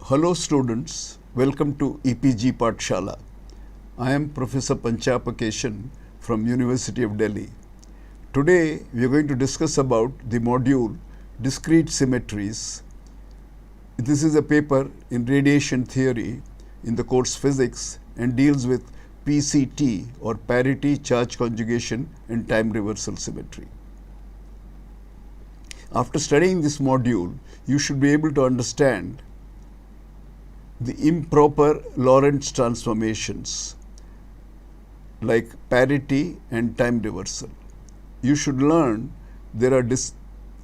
Hello students, welcome to EPG Pathshala. I am Professor Panchapakeshan from University of Delhi. Today we are going to discuss about the module Discrete Symmetries. This is a paper in radiation theory in the course Physics and deals with PCT or parity, charge conjugation and time reversal symmetry. After studying this module, you should be able to understand the improper Lorentz transformations like parity and time reversal. You should learn there are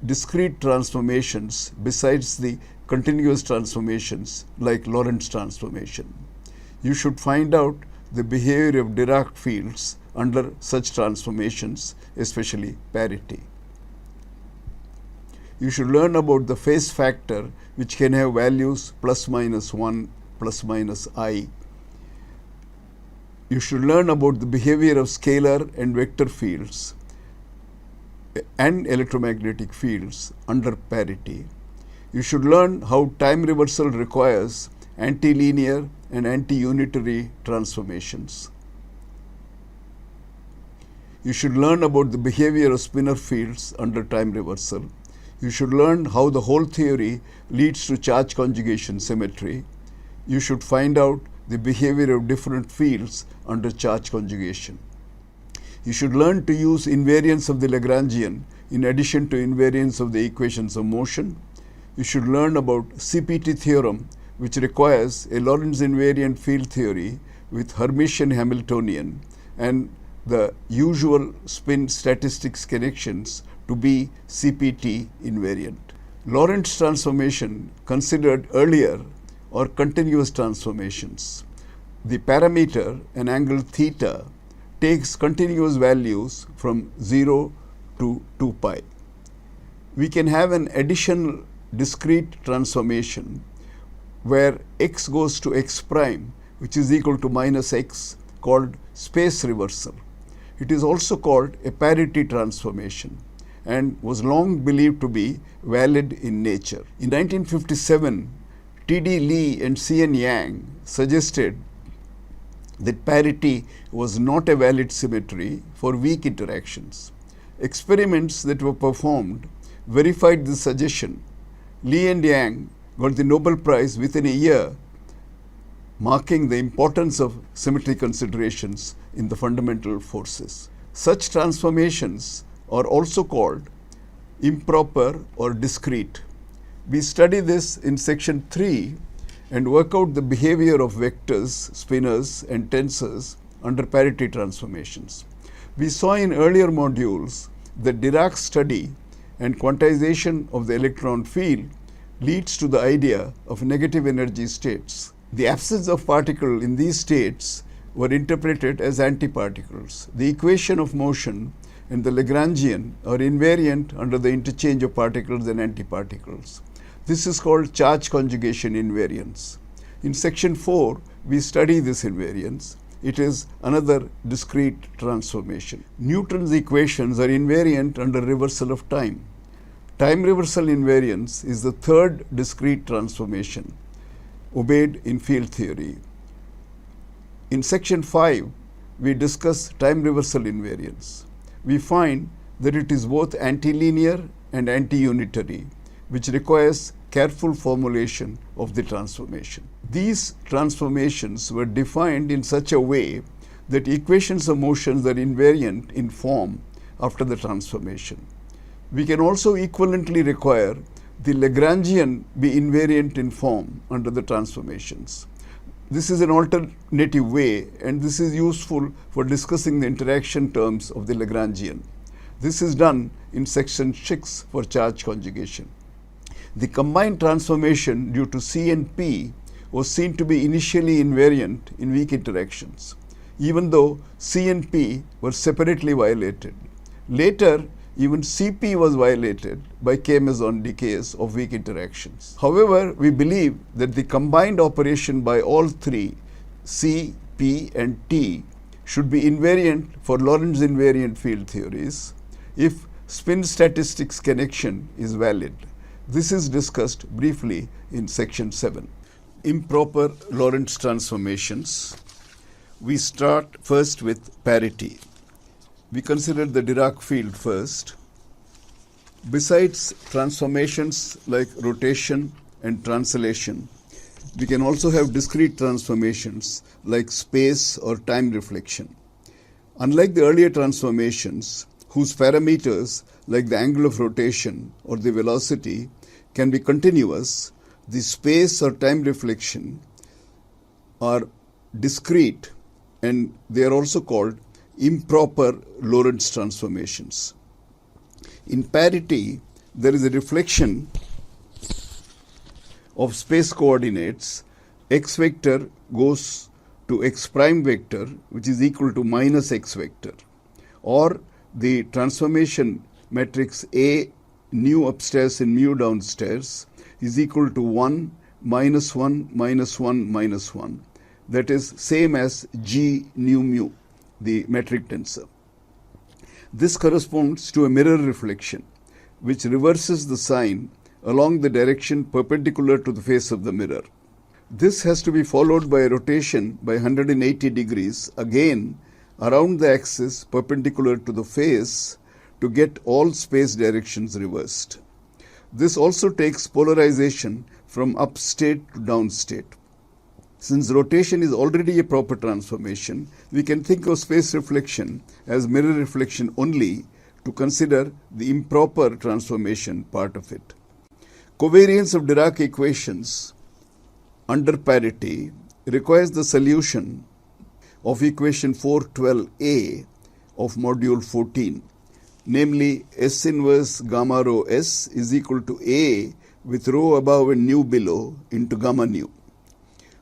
discrete transformations besides the continuous transformations like Lorentz transformation. You should find out the behavior of Dirac fields under such transformations, especially parity. You should learn about the phase factor which can have values plus minus 1, plus minus I. You should learn about the behavior of scalar and vector fields and electromagnetic fields under parity. You should learn how time reversal requires antilinear and anti-unitary transformations. You should learn about the behavior of spinor fields under time reversal. You should learn how the whole theory leads to charge conjugation symmetry. You should find out the behavior of different fields under charge conjugation. You should learn to use invariance of the Lagrangian in addition to invariance of the equations of motion. You should learn about CPT theorem, which requires a Lorentz invariant field theory with Hermitian Hamiltonian and the usual spin statistics connections to be CPT invariant. Lorentz transformation considered earlier or continuous transformations. The parameter, an angle theta, takes continuous values from 0 to 2 pi. We can have an additional discrete transformation where x goes to x prime, which is equal to minus x, called space reversal. It is also called a parity transformation and was long believed to be valid in nature. In 1957, T.D. Lee and C.N. Yang suggested that parity was not a valid symmetry for weak interactions. Experiments that were performed verified this suggestion. Lee and Yang got the Nobel Prize within a year, marking the importance of symmetry considerations in the fundamental forces. Such transformations are also called improper or discrete. We study this in section 3 and work out the behavior of vectors, spinors and tensors under parity transformations. We saw in earlier modules that Dirac's study and quantization of the electron field leads to the idea of negative energy states. The absence of particle in these states were interpreted as antiparticles. The equation of motion and the Lagrangian are invariant under the interchange of particles and antiparticles. This is called charge conjugation invariance. In section 4, we study this invariance. It is another discrete transformation. Newton's equations are invariant under reversal of time. Time reversal invariance is the third discrete transformation obeyed in field theory. In section 5, we discuss time reversal invariance. We find that it is both antilinear and anti-unitary, which requires careful formulation of the transformation. These transformations were defined in such a way that equations of motions are invariant in form after the transformation. We can also equivalently require the Lagrangian be invariant in form under the transformations. This is an alternative way, and this is useful for discussing the interaction terms of the Lagrangian. This is done in section 6 for charge conjugation. The combined transformation due to C and P was seen to be initially invariant in weak interactions, even though C and P were separately violated. Later, even Cp was violated by K-meson decays of weak interactions. However, we believe that the combined operation by all three, C, P and T, should be invariant for Lorentz invariant field theories if spin statistics connection is valid. This is discussed briefly in section 7. improper Lorentz transformations. We start first with parity. We consider the Dirac field first. Besides transformations like rotation and translation, we can also have discrete transformations like space or time reflection. Unlike the earlier transformations, whose parameters like the angle of rotation or the velocity can be continuous, the space or time reflection are discrete, and they are also called improper Lorentz transformations. In parity, there is a reflection of space coordinates. X vector goes to x prime vector, which is equal to minus x vector, or the transformation matrix A nu upstairs and mu downstairs is equal to 1 minus 1 minus 1 minus 1. That is same as G nu mu, the metric tensor. This corresponds to a mirror reflection, which reverses the sign along the direction perpendicular to the face of the mirror. This has to be followed by a rotation by 180 degrees, again around the axis perpendicular to the face, to get all space directions reversed. This also takes polarization from upstate to downstate. Since rotation is already a proper transformation, we can think of space reflection as mirror reflection only to consider the improper transformation part of it. Covariance of Dirac equations under parity requires the solution of equation 412a of module 14, namely S inverse gamma rho S is equal to A with rho above and nu below into gamma nu.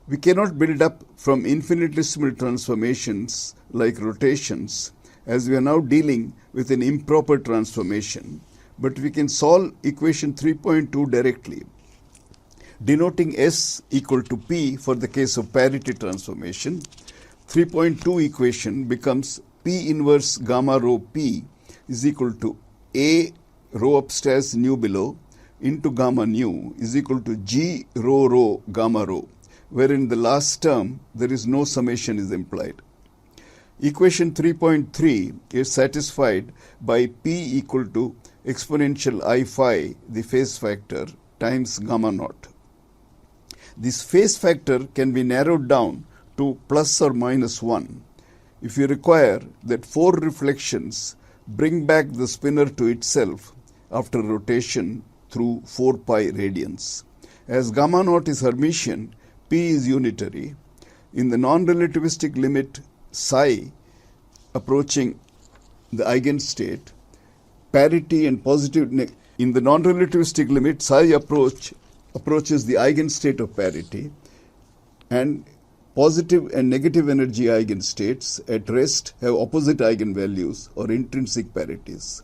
We cannot build up from infinitesimal transformations like rotations, as we are now dealing with an improper transformation, but we can solve equation 3.2 directly, denoting S equal to P for the case of parity transformation. 3.2 equation becomes P inverse gamma rho P is equal to A rho upstairs nu below into gamma nu is equal to G rho gamma rho, wherein the last term there is no summation is implied. Equation 3.3 is satisfied by P equal to exponential I phi, the phase factor, times gamma naught. This phase factor can be narrowed down to plus or minus 1 if you require that 4 reflections bring back the spinner to itself after rotation through 4 pi radians. As gamma naught is Hermitian, P is unitary. In the non-relativistic limit psi approaching the eigenstate, parity and positive in the non-relativistic limit psi approaches the eigenstate of parity, and positive and negative energy eigenstates at rest have opposite eigenvalues or intrinsic parities.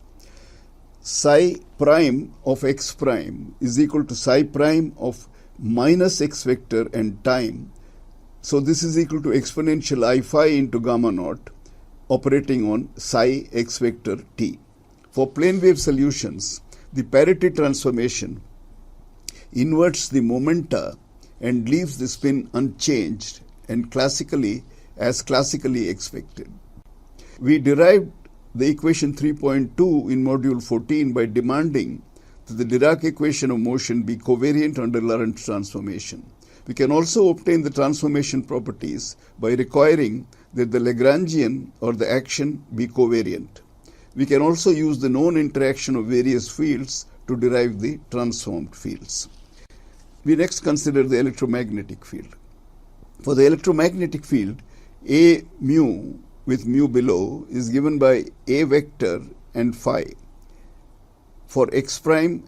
Psi prime of x prime is equal to psi prime of minus x vector and time. So this is equal to exponential I phi into gamma naught operating on psi x vector t. For plane wave solutions, the parity transformation inverts the momenta and leaves the spin unchanged and classically expected. We derived the equation 3.2 in module 14 by demanding that the Dirac equation of motion be covariant under Lorentz transformation. We can also obtain the transformation properties by requiring that the Lagrangian or the action be covariant. We can also use the known interaction of various fields to derive the transformed fields. We next consider the electromagnetic field. For the electromagnetic field, A mu with mu below is given by A vector and phi. For x prime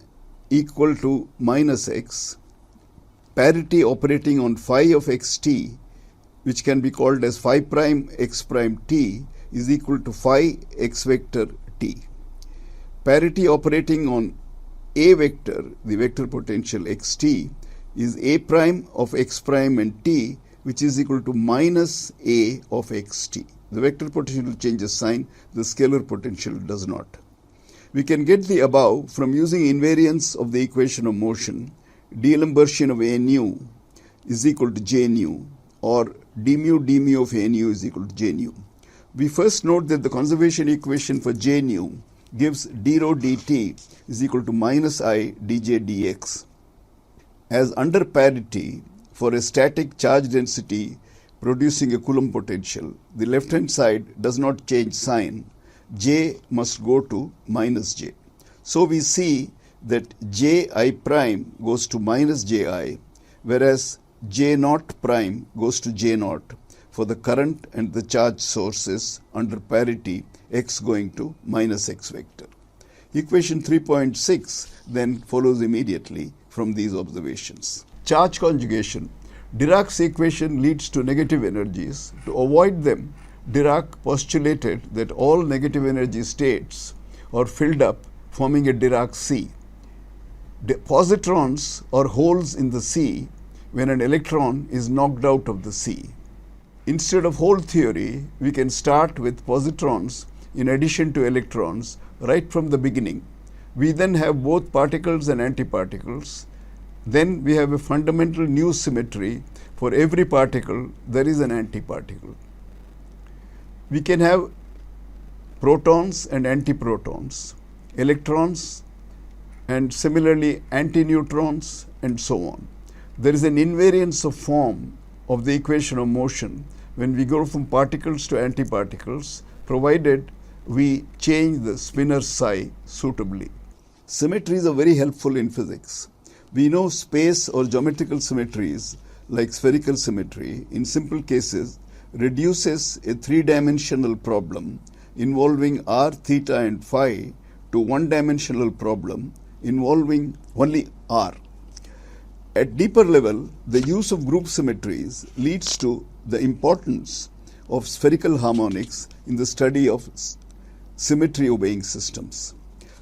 equal to minus x, parity operating on phi of xt, which can be called as phi prime x prime t, is equal to phi x vector t. Parity operating on A vector, the vector potential xt, is A prime of x prime and t, which is equal to minus A of xt. The vector potential changes sign, the scalar potential does not. We can get the above from using invariance of the equation of motion, D'Alembertian of A nu, is equal to J nu, or d mu of A nu is equal to J nu. We first note that the conservation equation for J nu gives d rho dt is equal to minus I dj dx. As under parity, for a static charge density producing a Coulomb potential, the left hand side does not change sign. J must go to minus J. So we see that Ji prime goes to minus Ji, whereas J naught prime goes to J naught for the current and the charge sources under parity x going to minus x vector. Equation 3.6 then follows immediately from these observations. Charge conjugation. Dirac's equation leads to negative energies. To avoid them, Dirac postulated that all negative energy states are filled up, forming a Dirac sea. Positrons are holes in the sea when an electron is knocked out of the sea. Instead of hole theory, we can start with positrons in addition to electrons right from the beginning. We then have both particles and antiparticles. Then we have a fundamental new symmetry. For every particle, there is an antiparticle. We can have protons and antiprotons, electrons and similarly antineutrons and so on. There is an invariance of form of the equation of motion when we go from particles to antiparticles, provided we change the spinor psi suitably. Symmetries are very helpful in physics. We know space or geometrical symmetries like spherical symmetry in simple cases reduces a three-dimensional problem involving r, theta and phi to one-dimensional problem involving only r. At deeper level, the use of group symmetries leads to the importance of spherical harmonics in the study of symmetry-obeying systems.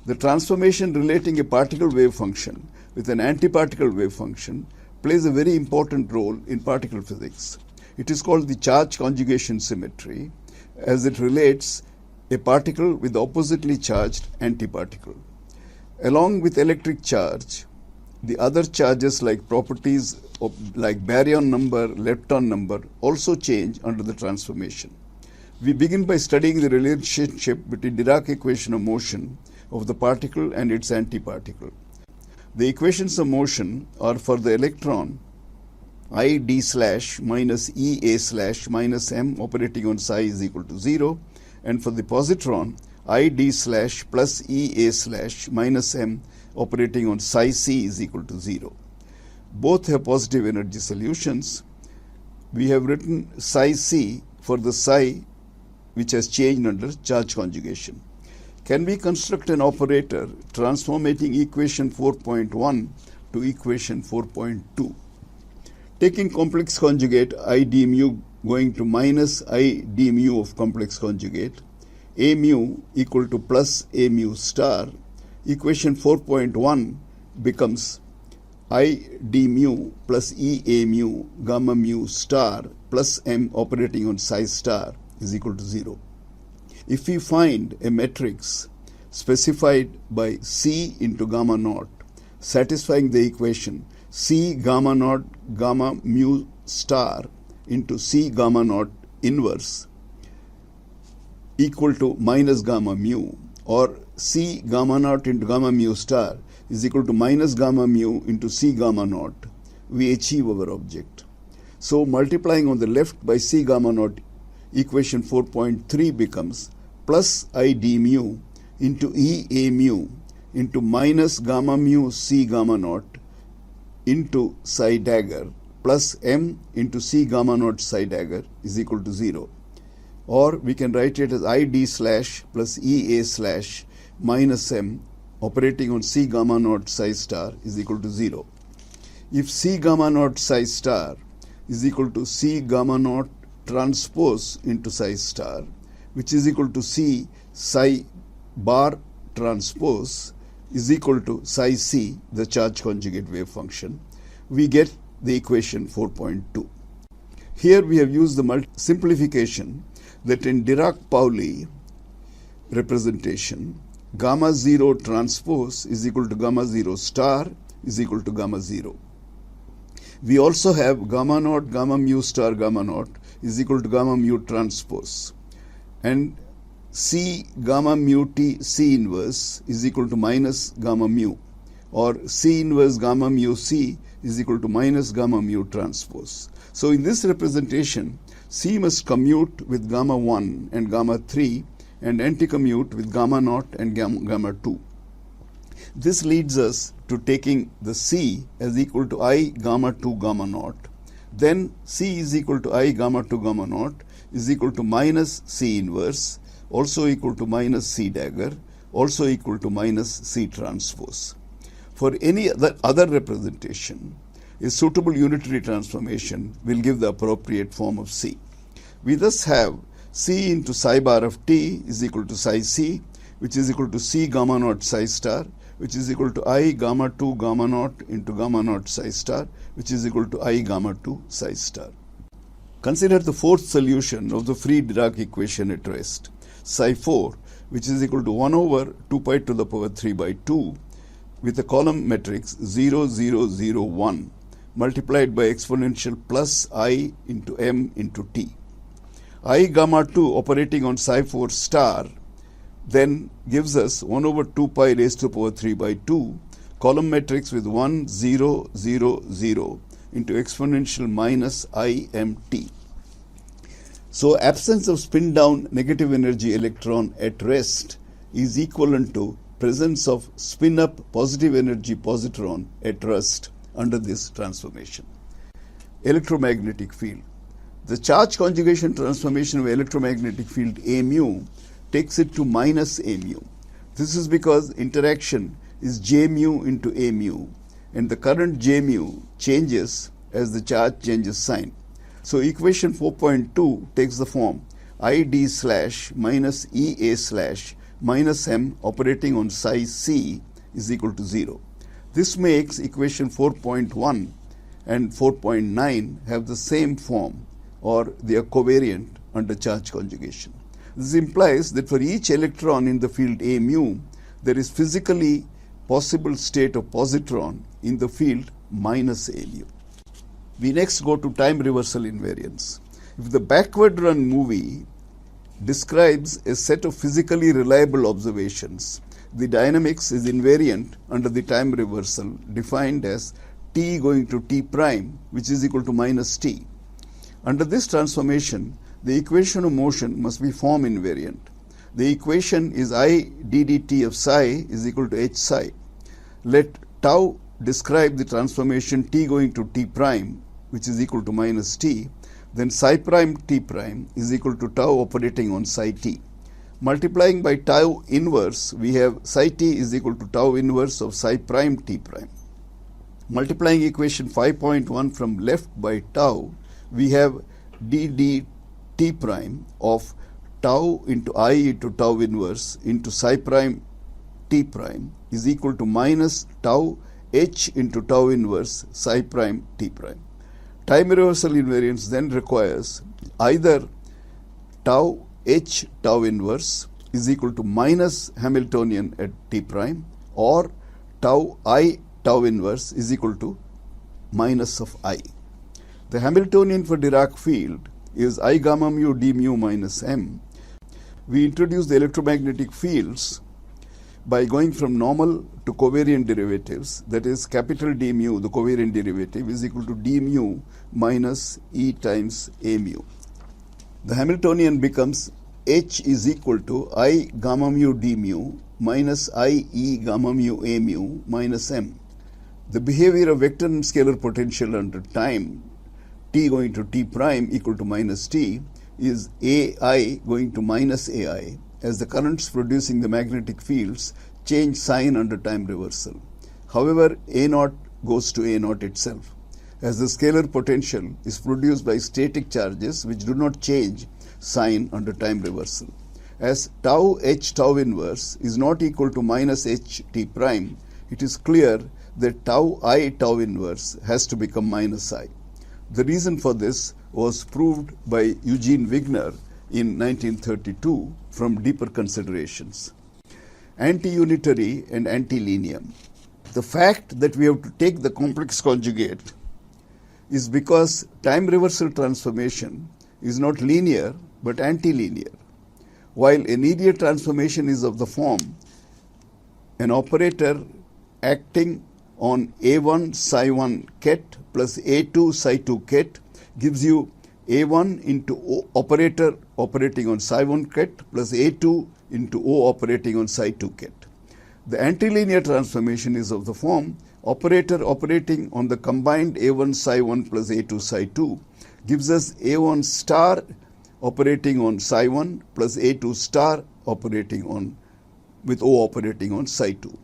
The transformation relating a particle wave function with an antiparticle wave function plays a very important role in particle physics. It is called the charge conjugation symmetry, as it relates a particle with oppositely charged antiparticle. Along with electric charge, the other charges like properties like baryon number, lepton number also change under the transformation. We begin by studying the relationship between Dirac equation of motion of the particle and its antiparticle. The equations of motion are for the electron I d slash minus E a slash minus m operating on psi is equal to 0, and for the positron I d slash plus E a slash minus m operating on psi c is equal to 0. Both have positive energy solutions. We have written psi c for the psi which has changed under charge conjugation. Can we construct an operator transforming equation 4.1 to equation 4.2? Taking complex conjugate I d mu going to minus I d mu of complex conjugate, A mu equal to plus A mu star, equation 4.1 becomes I d mu plus E A mu gamma mu star plus m operating on psi star is equal to 0. If we find a matrix specified by C into gamma naught satisfying the equation C gamma naught gamma mu star into C gamma naught inverse equal to minus gamma mu, or C gamma naught into gamma mu star is equal to minus gamma mu into C gamma naught, we achieve our object. So multiplying on the left by C gamma naught, equation 4.3 becomes plus I d mu into E a mu into minus gamma mu C gamma naught into psi dagger plus m into C gamma naught psi dagger is equal to 0. Or we can write it as I d slash plus E a slash minus m operating on C gamma naught psi star is equal to 0. If C gamma naught psi star is equal to C gamma naught transpose into psi star, which is equal to C psi bar transpose is equal to psi c, the charge conjugate wave function, we get the equation 4.2. Here we have used the simplification that in Dirac-Pauli representation, gamma 0 transpose is equal to gamma 0 star is equal to gamma 0. We also have gamma naught, gamma mu star, gamma naught is equal to gamma mu transpose. And C gamma mu T C inverse is equal to minus gamma mu, or C inverse gamma mu C is equal to minus gamma mu transpose. So in this representation, C must commute with gamma 1 and gamma 3 and anticommute with gamma naught and gamma 2. This leads us to taking the C as equal to I gamma 2 gamma naught. Then C is equal to I gamma 2 gamma naught is equal to minus C inverse, also equal to minus C dagger, also equal to minus C transpose. For any other representation, a suitable unitary transformation will give the appropriate form of C. We thus have C into psi bar of T is equal to psi C, which is equal to C gamma naught psi star, which is equal to I gamma 2 gamma naught into gamma naught psi star, which is equal to I gamma 2 psi star. Consider the fourth solution of the free Dirac equation at rest. Psi 4, which is equal to 1 over 2 pi to the power 3 by 2 with a column matrix 0, 0, 0, 1 multiplied by exponential plus I into m into t. I gamma 2 operating on psi 4 star then gives us 1 over 2 pi raised to the power 3 by 2 column matrix with 1, 0, 0, 0 into exponential minus I m t. So absence of spin down negative energy electron at rest is equivalent to presence of spin up positive energy positron at rest under this transformation. Electromagnetic field. The charge conjugation transformation of electromagnetic field A mu takes it to minus A mu. This is because interaction is J mu into A mu, and the current J mu changes as the charge changes sign. So equation 4.2 takes the form ID slash minus EA slash minus M operating on psi C is equal to 0. This makes equation 4.1 and 4.9 have the same form, or they are covariant under charge conjugation. This implies that for each electron in the field A mu, there is physically possible state of positron in the field minus A mu. We next go to time reversal invariance. If the backward run movie describes a set of physically reliable observations, the dynamics is invariant under the time reversal defined as t going to t prime, which is equal to minus t. Under this transformation, the equation of motion must be form invariant. The equation is I ddt of psi is equal to h psi. Let tau describe the transformation t going to t prime, which is equal to minus t, then psi prime t prime is equal to tau operating on psi t. Multiplying by tau inverse, we have psi t is equal to tau inverse of psi prime t prime. Multiplying equation 5.1 from left by tau, we have d t prime of tau into I into tau inverse into psi prime t prime is equal to minus tau h into tau inverse psi prime t prime. Time reversal invariance then requires either tau h tau inverse is equal to minus Hamiltonian at t prime, or tau I tau inverse is equal to minus of I. The Hamiltonian for Dirac field is I gamma mu d mu minus m. We introduce the electromagnetic fields by going from normal to covariant derivatives, that is capital D mu, the covariant derivative, is equal to d mu minus E times A mu. The Hamiltonian becomes H is equal to I gamma mu d mu minus I E gamma mu A mu minus m. The behavior of vector and scalar potential under time t going to t prime equal to minus t is AI going to minus AI, as the currents producing the magnetic fields change sign under time reversal. However, A naught goes to A naught itself, as the scalar potential is produced by static charges which do not change sign under time reversal. As tau h tau inverse is not equal to minus h t prime, it is clear that tau I tau inverse has to become minus I. The reason for this was proved by Eugene Wigner in 1932 from deeper considerations. Anti-unitary and antilinear. The fact that we have to take the complex conjugate is because time reversal transformation is not linear but antilinear. While a linear transformation is of the form an operator acting on A1 psi 1 ket plus A2 psi 2 ket gives you A1 into O operator operating on psi 1 ket plus A2 into O operating on psi 2 ket. The antilinear transformation is of the form operator operating on the combined A1 psi 1 plus A2 psi 2 gives us A1 star operating on psi 1 plus A2 star operating on with O operating on psi 2.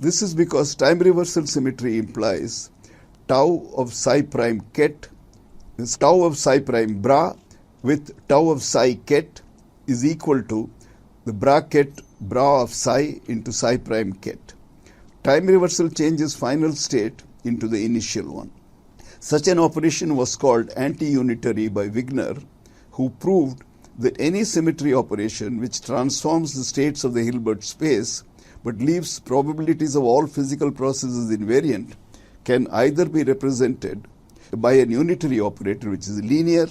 This is because time reversal symmetry implies tau of psi prime ket is tau of psi prime bra with tau of psi ket is equal to the bracket bra of psi into psi prime ket. Time reversal changes final state into the initial one. Such an operation was called anti-unitary by Wigner, who proved that any symmetry operation which transforms the states of the Hilbert space but leaves probabilities of all physical processes invariant can either be represented by an unitary operator which is linear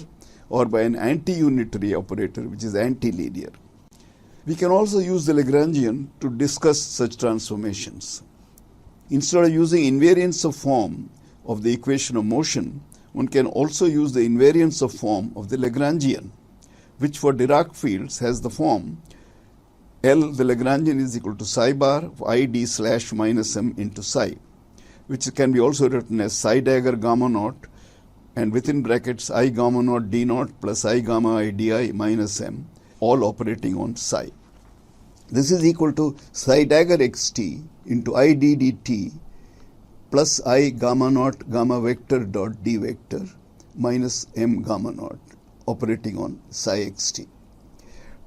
or by an anti-unitary operator which is antilinear. We can also use the Lagrangian to discuss such transformations. Instead of using invariance of form of the equation of motion, one can also use the invariance of form of the Lagrangian, which for Dirac fields has the form L, the Lagrangian, is equal to psi bar of I d slash minus m into psi, which can be also written as psi dagger gamma naught and within brackets I gamma naught d naught plus I gamma I di minus m, all operating on psi. This is equal to psi dagger xt into I d dt plus I gamma naught gamma vector dot d vector minus m gamma naught operating on psi xt.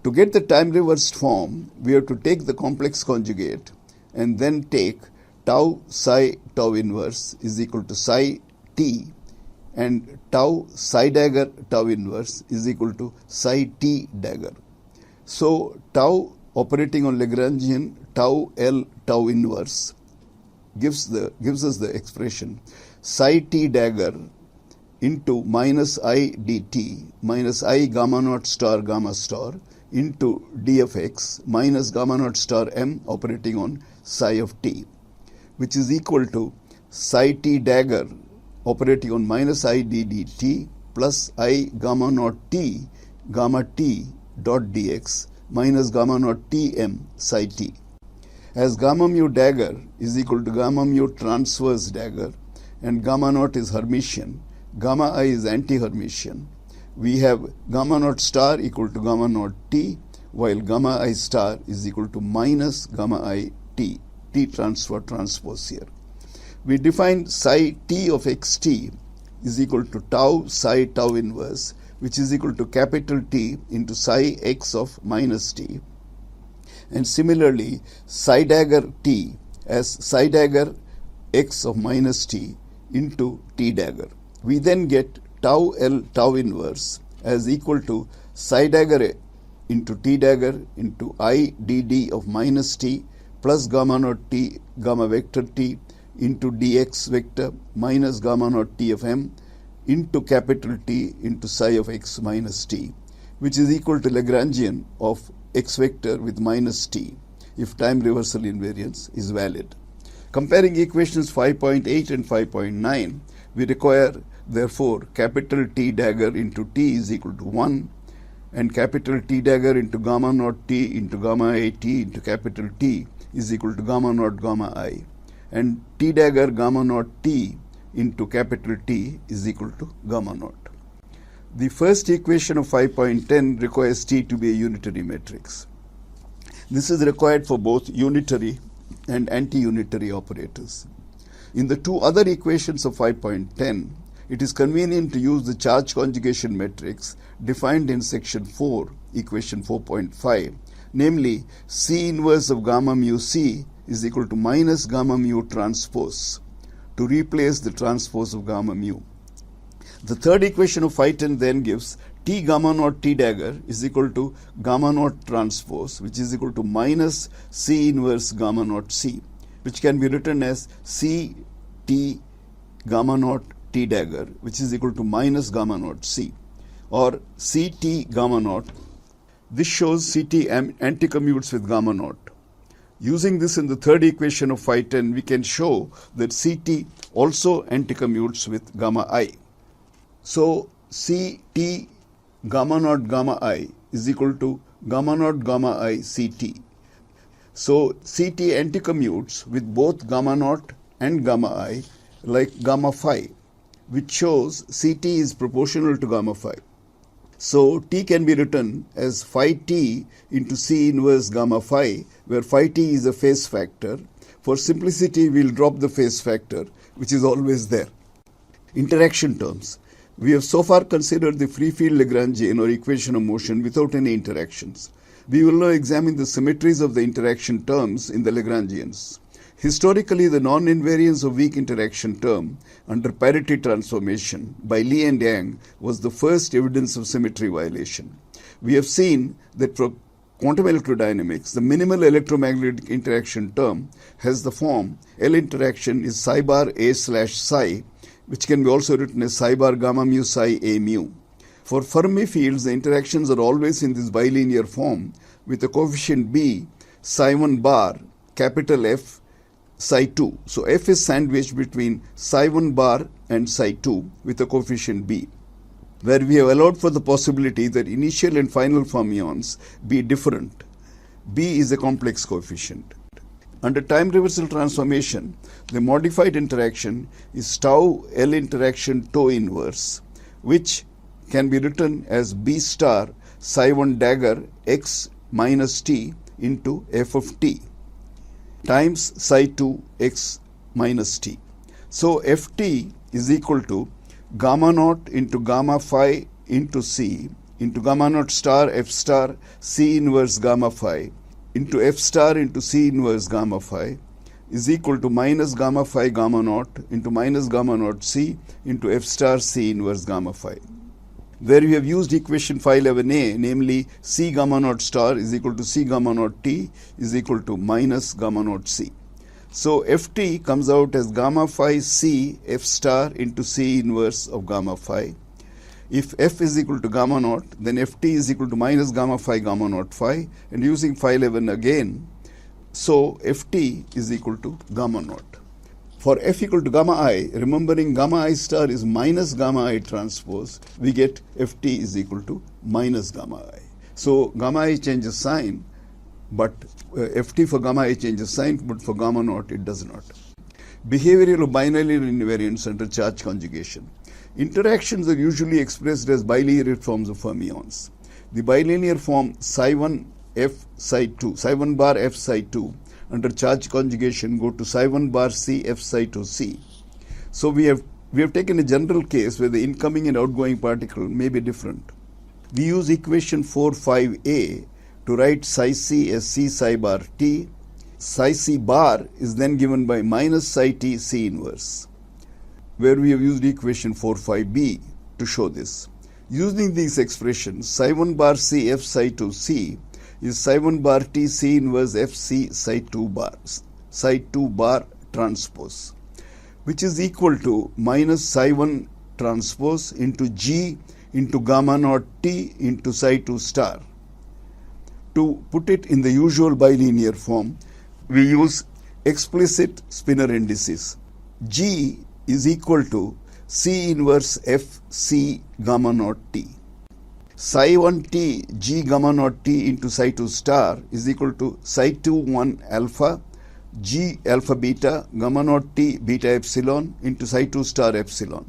To get the time reversed form, we have to take the complex conjugate and then take tau psi tau inverse is equal to psi t and tau psi dagger tau inverse is equal to psi t dagger. So tau operating on Lagrangian tau L tau inverse gives us the expression psi t dagger into minus I dt minus I gamma naught star gamma star into d of x minus gamma naught star m operating on psi of t, which is equal to psi t dagger operating on minus I d dt plus I gamma naught t gamma t dot dx minus gamma naught t m psi t. As gamma mu dagger is equal to gamma mu transverse dagger and gamma naught is Hermitian, gamma I is anti-Hermitian, we have gamma naught star equal to gamma naught t, while gamma I star is equal to minus gamma I t, t transfer transpose here. We define psi t of xt is equal to tau psi tau inverse, which is equal to capital T into psi x of minus t. And similarly, psi dagger t as psi dagger x of minus t into t dagger. We then get tau L tau inverse as equal to psi dagger into t dagger into I dd of minus t plus gamma naught t gamma vector t into dx vector minus gamma naught t of m into capital T into psi of x minus t, which is equal to Lagrangian of x vector with minus t if time reversal invariance is valid. Comparing equations 5.8 and 5.9, we require therefore capital T dagger into t is equal to 1 and capital T dagger into gamma naught t into gamma I t into capital T is equal to gamma naught gamma I, and t dagger gamma naught t into capital T is equal to gamma naught. The first equation of 5.10 requires T to be a unitary matrix. This is required for both unitary and anti-unitary operators. In the two other equations of 5.10, it is convenient to use the charge conjugation matrix defined in section 4, equation 4.5, namely C inverse of gamma mu C is equal to minus gamma mu transpose, to replace the transpose of gamma mu. The third equation of 5.10 then gives T gamma naught T dagger is equal to gamma naught transpose, which is equal to minus C inverse gamma naught C, which can be written as C T gamma naught T dagger, which is equal to minus gamma naught C, or Ct gamma naught. This shows Ct anticommutes with gamma naught. Using this in the third equation of phi 10, we can show that Ct also anticommutes with gamma I. So Ct gamma naught gamma I is equal to gamma naught gamma I Ct. So Ct anticommutes with both gamma naught and gamma I like gamma phi, which shows Ct is proportional to gamma phi. So T can be written as phi T into C inverse gamma phi, where phi T is a phase factor. For simplicity, we'll drop the phase factor, which is always there. Interaction terms. We have so far considered the free field Lagrangian or equation of motion without any interactions. We will now examine the symmetries of the interaction terms in the Lagrangians. Historically, the non-invariance of weak interaction term under parity transformation by Lee and Yang was the first evidence of symmetry violation. We have seen that for quantum electrodynamics, the minimal electromagnetic interaction term has the form L interaction is psi bar A slash psi, which can be also written as psi bar gamma mu psi A mu. For Fermi fields, the interactions are always in this bilinear form with a coefficient B, psi 1 bar, capital F, psi 2. So F is sandwiched between psi 1 bar and psi 2 with a coefficient B, where we have allowed for the possibility that initial and final fermions be different. B is a complex coefficient. Under time reversal transformation, the modified interaction is tau L interaction tau inverse, which can be written as B star psi 1 dagger x minus t into f of t times psi 2 x minus t. So ft is equal to gamma naught into gamma phi into c into gamma naught star f star c inverse gamma phi into f star into c inverse gamma phi is equal to minus gamma phi gamma naught into minus gamma naught c into f star c inverse gamma phi, where we have used equation phi 11a, namely C gamma naught star is equal to C gamma naught t is equal to minus gamma naught c. So ft comes out as gamma phi c f star into C inverse of gamma phi. If f is equal to gamma naught, then ft is equal to minus gamma phi gamma naught phi, and using phi 11 again, so ft is equal to gamma naught. For f equal to gamma I, remembering gamma I star is minus gamma I transpose, we get ft is equal to minus gamma I. So gamma I changes sign, but ft for gamma I changes sign, but for gamma naught it does not. Behavioral of bilinear invariants under charge conjugation. Interactions are usually expressed as bilinear forms of fermions. The bilinear form psi 1 f psi 2, psi 1 bar f psi 2 under charge conjugation go to psi 1 bar c f psi 2 c. So we have taken a general case where the incoming and outgoing particle may be different. We use equation 4-5a to write psi c as c psi bar t. Psi c bar is then given by minus psi t c inverse, where we have used equation 4-5b to show this. Using these expressions, psi 1 bar c f psi 2 c is psi 1 bar t c inverse f c psi 2 bar transpose, which is equal to minus psi 1 transpose into g into gamma naught t into psi 2 star. To put it in the usual bilinear form, we use explicit spinor indices. G is equal to C inverse f c gamma naught t. Psi 1 t g gamma naught t into psi 2 star is equal to psi 2 1 alpha g alpha beta gamma naught t beta epsilon into psi 2 star epsilon.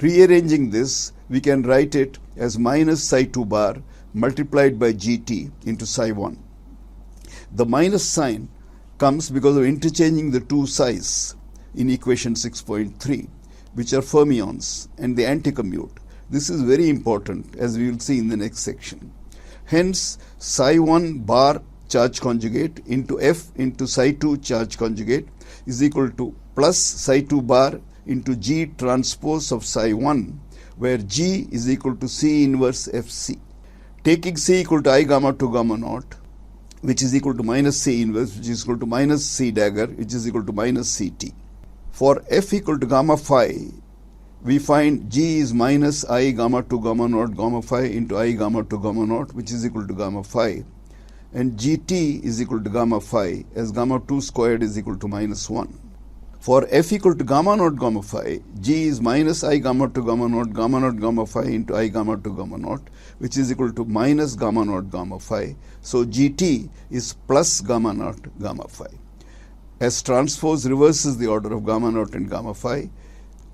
Rearranging this, we can write it as minus psi 2 bar multiplied by gt into psi 1. The minus sign comes because of interchanging the two psis in equation 6.3, which are fermions, and they anticommute. This is very important, as we will see in the next section. Hence, psi 1 bar charge conjugate into f into psi 2 charge conjugate is equal to plus psi 2 bar into g transpose of psi 1, where g is equal to c inverse fc. Taking c equal to I gamma to gamma naught, which is equal to minus c inverse, which is equal to minus c dagger, which is equal to minus ct. For f equal to gamma phi, we find G is minus I gamma 2 gamma naught gamma phi into I gamma 2 gamma naught, which is equal to gamma phi, and GT is equal to gamma phi, as gamma 2 squared is equal to minus 1. For F equal to gamma naught gamma phi, G is minus I gamma 2 gamma naught gamma phi into I gamma 2 gamma naught, which is equal to minus gamma naught gamma phi. So GT is plus gamma naught gamma phi. As transpose reverses the order of gamma naught and gamma phi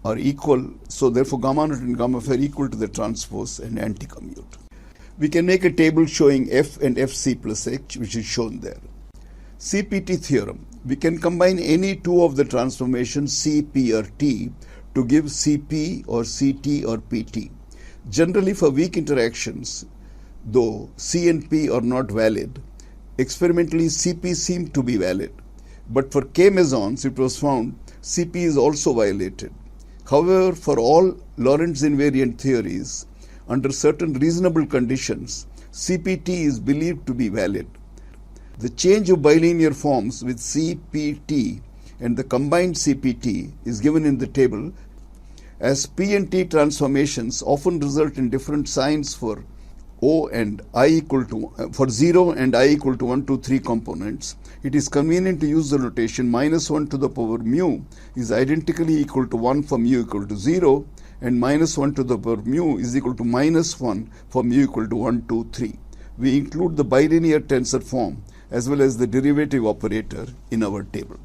are equal, so therefore gamma naught and gamma phi are equal to the transpose and anti-commute. We can make a table showing F and FC plus H, which is shown there. CPT theorem. We can combine any two of the transformations C, P or T to give CP or CT or PT. Generally for weak interactions, though C and P are not valid, experimentally CP seemed to be valid. But for K-mesons, it was found CP is also violated. However, for all Lorentz invariant theories, under certain reasonable conditions, CPT is believed to be valid. The change of bilinear forms with CPT and the combined CPT is given in the table, as P and T transformations often result in different signs for O and I equal to, for 0 and I equal to 1, 2, 3 components. It is convenient to use the notation minus 1 to the power mu is identically equal to 1 for mu equal to 0, and minus 1 to the power mu is equal to minus 1 for mu equal to 1, 2, 3. We include the bilinear tensor form as well as the derivative operator in our table.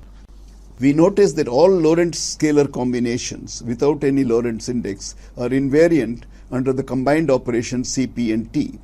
We notice that all Lorentz scalar combinations without any Lorentz index are invariant under the combined operation Cp and T.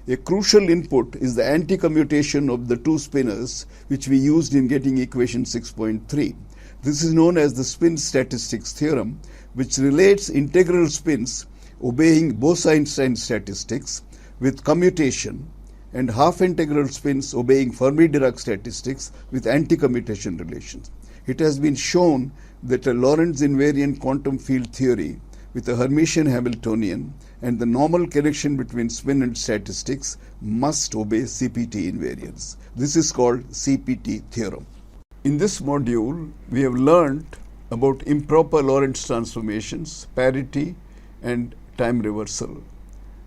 A crucial input is the anti-commutation of the two spinors, which we used in getting equation 6.3. This is known as the spin statistics theorem, which relates integral spins obeying Bose-Einstein statistics with commutation and half-integral spins obeying Fermi-Dirac statistics with anti-commutation relations. It has been shown that a Lorentz invariant quantum field theory with a Hermitian Hamiltonian and the normal connection between spin and statistics must obey CPT invariance. This is called CPT theorem. In this module, we have learned about improper Lorentz transformations, parity, and time reversal.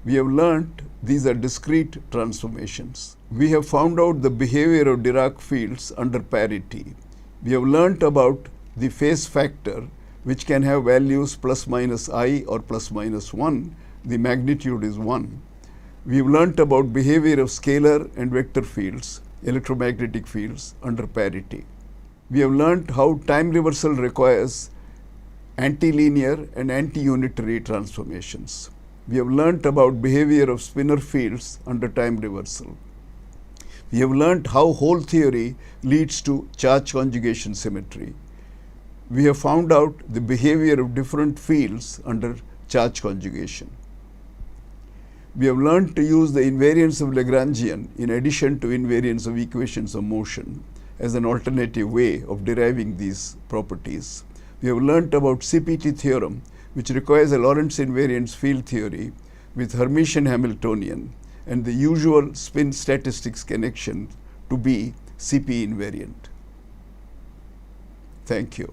We have learned these are discrete transformations. We have found out the behavior of Dirac fields under parity. We have learnt about the phase factor, which can have values plus minus I or plus minus 1. The magnitude is 1. We have learnt about behavior of scalar and vector fields, electromagnetic fields under parity. We have learnt how time reversal requires antilinear and anti-unitary transformations. We have learnt about behavior of spinor fields under time reversal. We have learnt how Hall theory leads to charge conjugation symmetry. We have found out the behavior of different fields under charge conjugation. We have learned to use the invariance of Lagrangian in addition to invariance of equations of motion as an alternative way of deriving these properties. We have learnt about CPT theorem, which requires a Lorentz invariance field theory with Hermitian Hamiltonian and the usual spin statistics connection to be CP invariant. Thank you.